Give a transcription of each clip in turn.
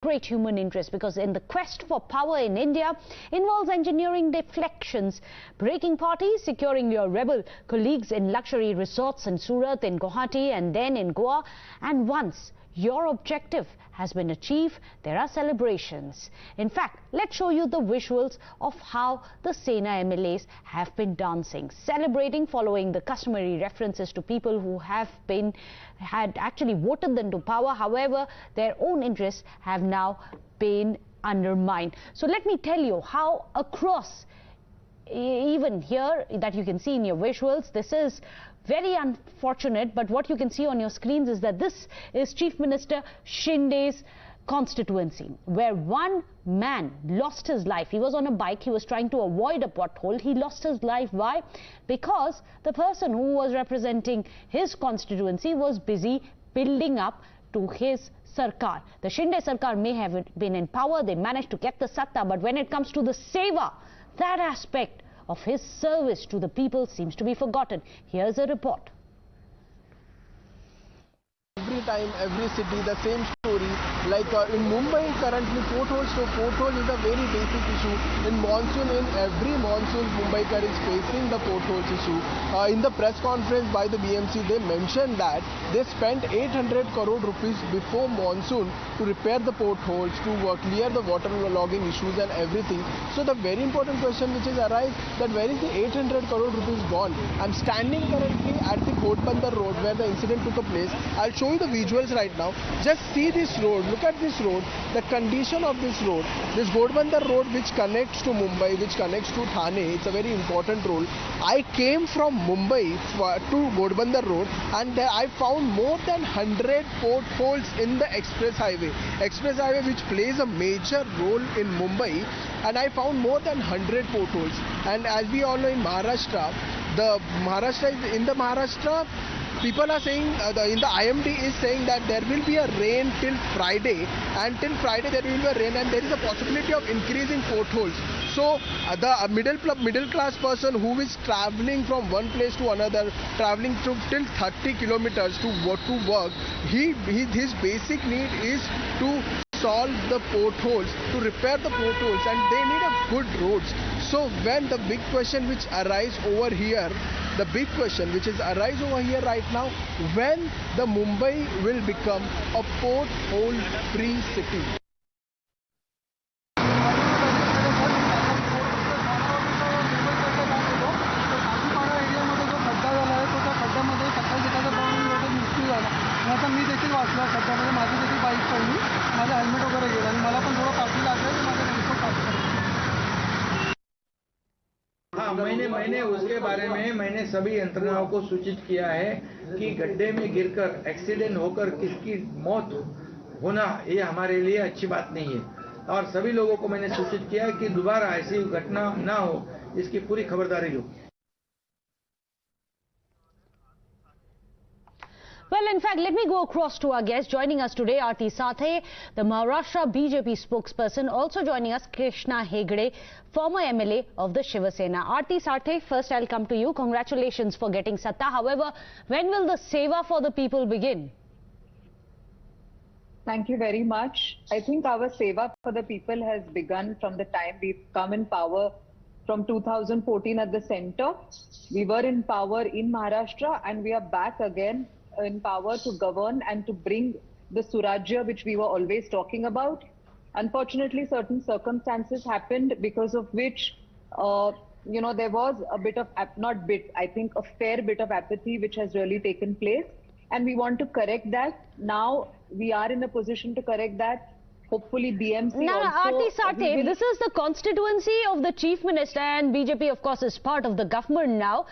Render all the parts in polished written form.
great human interest, because in the quest for power in India involves engineering deflections, breaking parties, securing your rebel colleagues in luxury resorts in Surat, in Guwahati and then in Goa. And once your objective has been achieved, there are celebrations. In fact, let's show you the visuals of how the Sena MLAs have been dancing, celebrating following the customary references to people who had actually voted them to power. However, their own interests have now been undermined. So let me tell you how across, even here that you can see in your visuals, this is very unfortunate, but what you can see on your screens is that this is Chief Minister Shinde's constituency, where one man lost his life. He was on a bike, he was trying to avoid a pothole. He lost his life. Why? Because the person who was representing his constituency was busy building up to his Sarkar. The Shinde Sarkar may have been in power, they managed to get the Satta, but when it comes to the Sewa, that aspect of his service to the people seems to be forgotten. Here's a report. Every time, every city, the same story. Like in Mumbai currently, potholes. So pothole is a very basic issue. In monsoon, in every monsoon, Mumbaikar is facing the potholes issue. In the press conference by the BMC, they mentioned that they spent 800 crore rupees before monsoon to repair the potholes, to clear the water logging issues and everything. So the very important question which is arise, that where is the 800 crore rupees gone? I'm standing currently at the Ghodbandar road where the incident took place. I'll show you the visuals right now. Just see this road. Look at this road. The condition of this road. This Ghodbandar road which connects to Mumbai, which connects to Thane. It's a very important road. I came from Mumbai to Ghodbandar road and I found more than 100 potholes in the express highway. Express highway which plays a major role in Mumbai, and I found more than 100 potholes. And as we all know, in Maharashtra, people are saying, in the IMD is saying that there will be a rain till Friday, and till Friday there will be a rain, and there is a possibility of increasing potholes. So the middle class person who is traveling from one place to another, traveling till 30 kilometers to work, his basic need is to solve the potholes, to repair the potholes, and they need a good roads. So when the big question which arise over here, right now, when the Mumbai will become a pothole free city. हाँ, मैंने उसके बारे में मैंने सभी यंत्रणाओं को सूचित किया है कि गड्ढे में गिरकर एक्सीडेंट होकर किसकी मौत होना ये हमारे लिए अच्छी बात नहीं है, और सभी लोगों को मैंने सूचित किया है कि दोबारा ऐसी घटना ना हो, इसकी पूरी खबरदारी लो। Well, in fact, let me go across to our guest. Joining us today, Aarti Sathe, the Maharashtra BJP spokesperson. Also joining us, Krishna Hegde, former MLA of the Shiva Sena. Aarti Sathe, first I'll come to you. Congratulations for getting Satta. However, when will the Sewa for the people begin? Thank you very much. I think our Sewa for the people has begun from the time we've come in power from 2014 at the center. We were in power in Maharashtra and we are back again in power to govern and to bring the Surajya which we were always talking about. Unfortunately, certain circumstances happened because of which, there was a bit of, I think a fair bit of apathy which has really taken place. And we want to correct that. Now we are in a position to correct that. Hopefully BMC now, also... Aarti Sathe, this is the constituency of the Chief Minister, and BJP of course is part of the government now.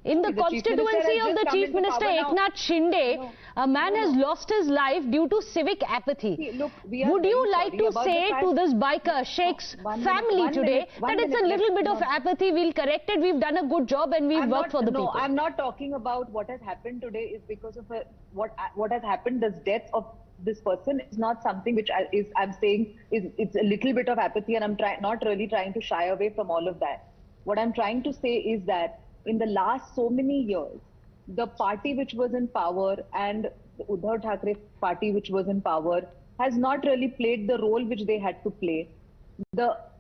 In the constituency of the Chief Minister Eknath Shinde, a man has lost his life due to civic apathy. See, look, would you like to say to this biker, Sheikh's family today, that it's a little bit of apathy, we'll correct it, we've done a good job and we've worked for the people? No, I'm not talking about what has happened today is because of what has happened. The death of this person is not something which I'm saying it's a little bit of apathy, and I'm not really trying to shy away from all of that. What I'm trying to say is that in the last so many years, the party which was in power and the Uddhav Thackeray party which was in power has not really played the role which they had to play.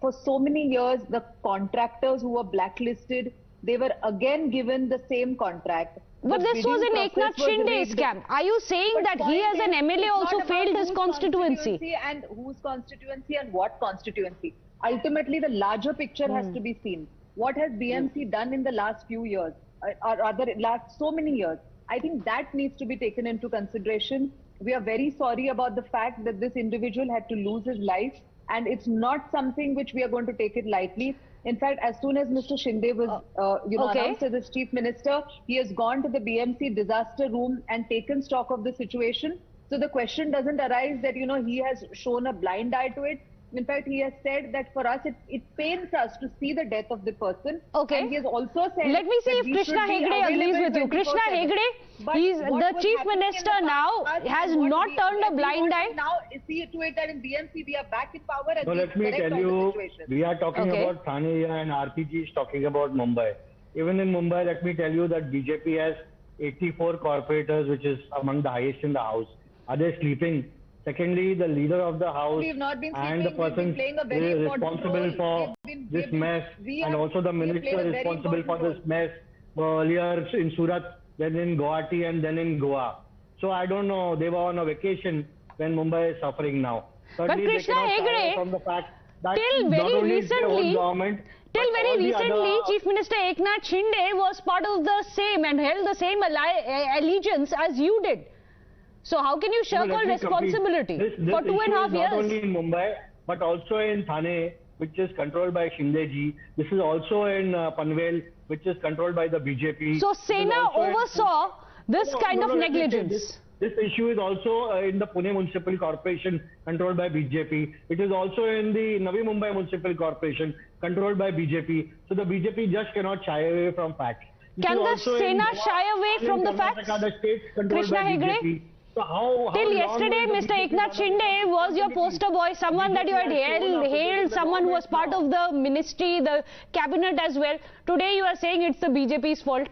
For so many years, the contractors who were blacklisted, they were again given the same contract. But this was an Eknath Shinde scam. Are you saying that he as an MLA also failed his constituency? And whose constituency and what constituency? Ultimately, the larger picture has to be seen. What has BMC done in the last few years, or rather last so many years? I think that needs to be taken into consideration. We are very sorry about the fact that this individual had to lose his life, and it's not something which we are going to take it lightly. In fact, as soon as Mr. Shinde was announced as chief minister, he has gone to the BMC disaster room and taken stock of the situation. So the question doesn't arise that, he has shown a blind eye to it. In fact, he has said that for us, it pains us to see the death of the person. Okay. And he has also said... Let me see if Krishna Hegde agrees with you. Krishna Hegde, he's the chief minister now, has not turned a blind eye. Now, see to it that in BMC, we are back in power. And so let me tell you, we are talking about Thane and Aarti ji is talking about Mumbai. Even in Mumbai, let me tell you that BJP has 84 corporators, which is among the highest in the house. Are they sleeping? Secondly, the leader of the house and the person responsible for this mess, and also the minister responsible for this mess earlier in Surat, then in Guwahati, and then in Goa. So I don't know, they were on a vacation when Mumbai is suffering now. Certainly, but Krishna Hegde, from the fact that till very recently, other... Chief Minister Eknath Shinde was part of the same and held the same allegiance as you did. So how can you shirk all responsibility for 2.5 years? Not only in Mumbai, but also in Thane, which is controlled by Shinde ji. This is also in Panvel, which is controlled by the BJP. So Sena oversaw this kind of negligence. This issue is also in the Pune Municipal Corporation, controlled by BJP. It is also in the Navi Mumbai Municipal Corporation, controlled by BJP. So the BJP just cannot shy away from facts. Can the Sena shy away from the facts? Krishna Hegde? So till yesterday, Mr. Eknath Shinde was your poster boy, someone that you had hailed, someone who was part of the ministry, the cabinet as well. Today you are saying it's the BJP's fault.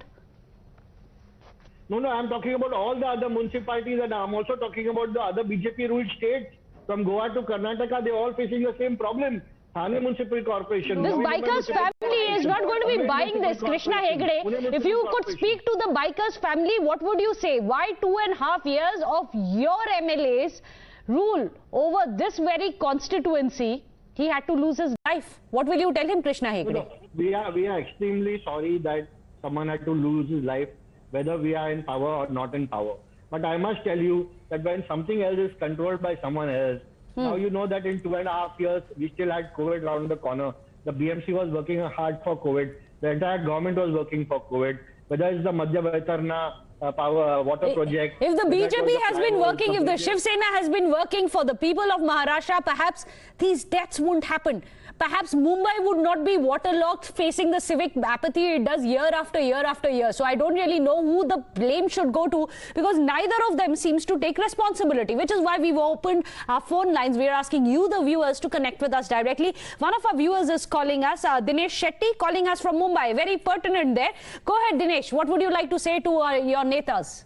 No, I'm talking about all the other municipalities, and I'm also talking about the other BJP-ruled states. From Goa to Karnataka, they're all facing the same problem. Thane Municipal Corporation. This Bikers family is not going to be buying this, Krishna Hegde. If you could speak to the Bikers family, what would you say? Why 2.5 years of your MLAs rule over this very constituency, he had to lose his life? What will you tell him, Krishna Hegde? No, we are extremely sorry that someone had to lose his life, whether we are in power or not in power. But I must tell you that when something else is controlled by someone else, now you know that in 2.5 years, we still had COVID around the corner. The BMC was working hard for COVID. The entire government was working for COVID. Whether it's the Madhya Vaitarna power water project. If the BJP has been working, if the Shiv Sena has been working for the people of Maharashtra, perhaps these deaths wouldn't happen. Perhaps Mumbai would not be waterlogged, facing the civic apathy it does year after year after year. So I don't really know who the blame should go to, because neither of them seems to take responsibility, which is why we've opened our phone lines. We're asking you, the viewers, to connect with us directly. One of our viewers is calling us, Dinesh Shetty, calling us from Mumbai. Very pertinent there. Go ahead, Dinesh. What would you like to say to your netas?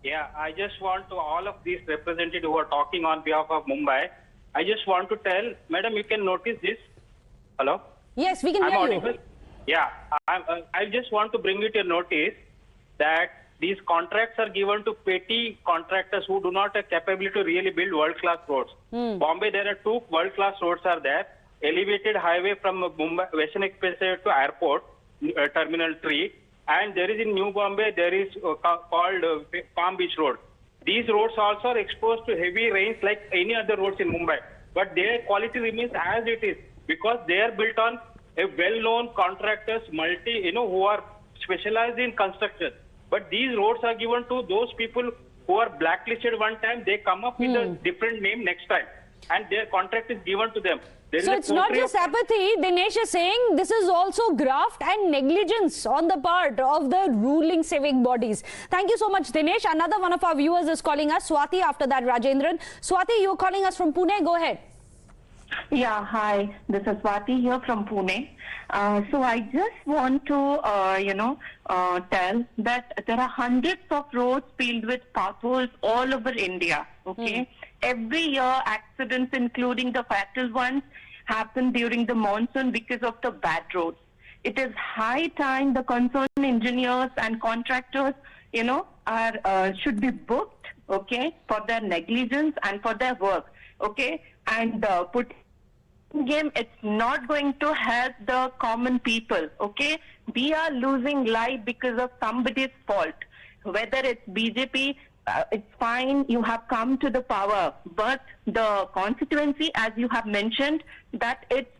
Yeah, I just want to all of these representatives who are talking on behalf of Mumbai, I just want to tell, madam, you can notice this. Hello? Yes, we can hear you. Yeah, I just want to bring it to your notice that these contracts are given to petty contractors who do not have capability to really build world-class roads. Bombay, there are 2 world-class roads are there. Elevated highway from Mumbai Western Expressway to airport, Terminal 3. And there is in New Bombay, there is called Palm Beach Road. These roads also are exposed to heavy rains like any other roads in Mumbai. But their quality remains as it is, because they are built on a well-known contractors, who are specialized in construction. But these roads are given to those people who are blacklisted one time. They come up with a different name next time, and their contract is given to them. So it's not just apathy. Dinesh is saying this is also graft and negligence on the part of the ruling civic bodies. Thank you so much, Dinesh. Another one of our viewers is calling us, Swati. After that, Rajendran. Swati, you're calling us from Pune. Go ahead. Yeah, hi. This is Swati here from Pune. So I just want to, tell that there are hundreds of roads filled with potholes all over India. Okay, every year accidents, including the fatal ones, happen during the monsoon because of the bad roads. It is high time the concerned engineers and contractors, should be booked, okay, for their negligence and for their work, okay, and put game. It's not going to help the common people, okay. We are losing life because of somebody's fault. Whether it's BJP, it's fine, you have come to the power, but the constituency, as you have mentioned, that it's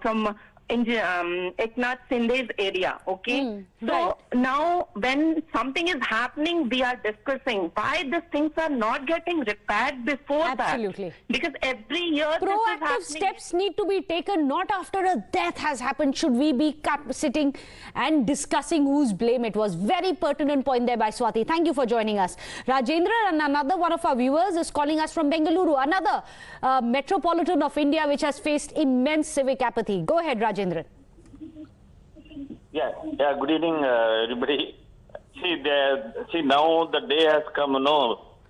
from Eknath Sindhe's area, okay? So now when something is happening, we are discussing why these things are not getting repaired before Absolutely. that. Because every year Proactive steps need to be taken, not after a death has happened. Should we be sitting and discussing whose blame it was? Very pertinent point there by Swati. Thank you for joining us. Rajendra, and another one of our viewers is calling us from Bengaluru, another metropolitan of India which has faced immense civic apathy. Go ahead, Rajendra. Yeah, good evening, everybody. See, now the day has come,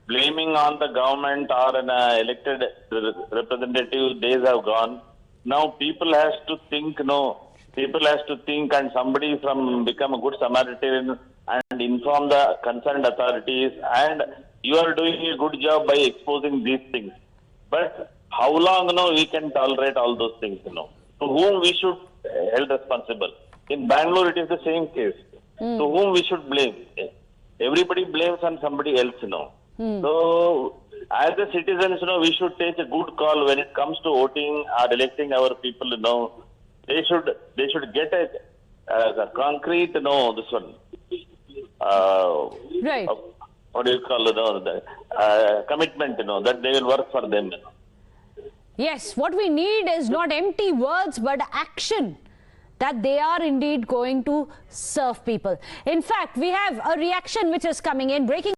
blaming on the government or an elected representative, days have gone. Now people has to think, and somebody from become a good Samaritan and inform the concerned authorities, and you are doing a good job by exposing these things. But how long, we can tolerate all those things, To whom we should held responsible? In Bangalore, it is the same case. To whom we should blame? Everybody blames on somebody else, So, as a citizens, we should take a good call when it comes to voting or electing our people, They should get a concrete, this one. Right. What do you call it? Commitment, that they will work for them. Yes, what we need is not empty words but action, that they are indeed going to serve people. In fact, we have a reaction which is coming in. Breaking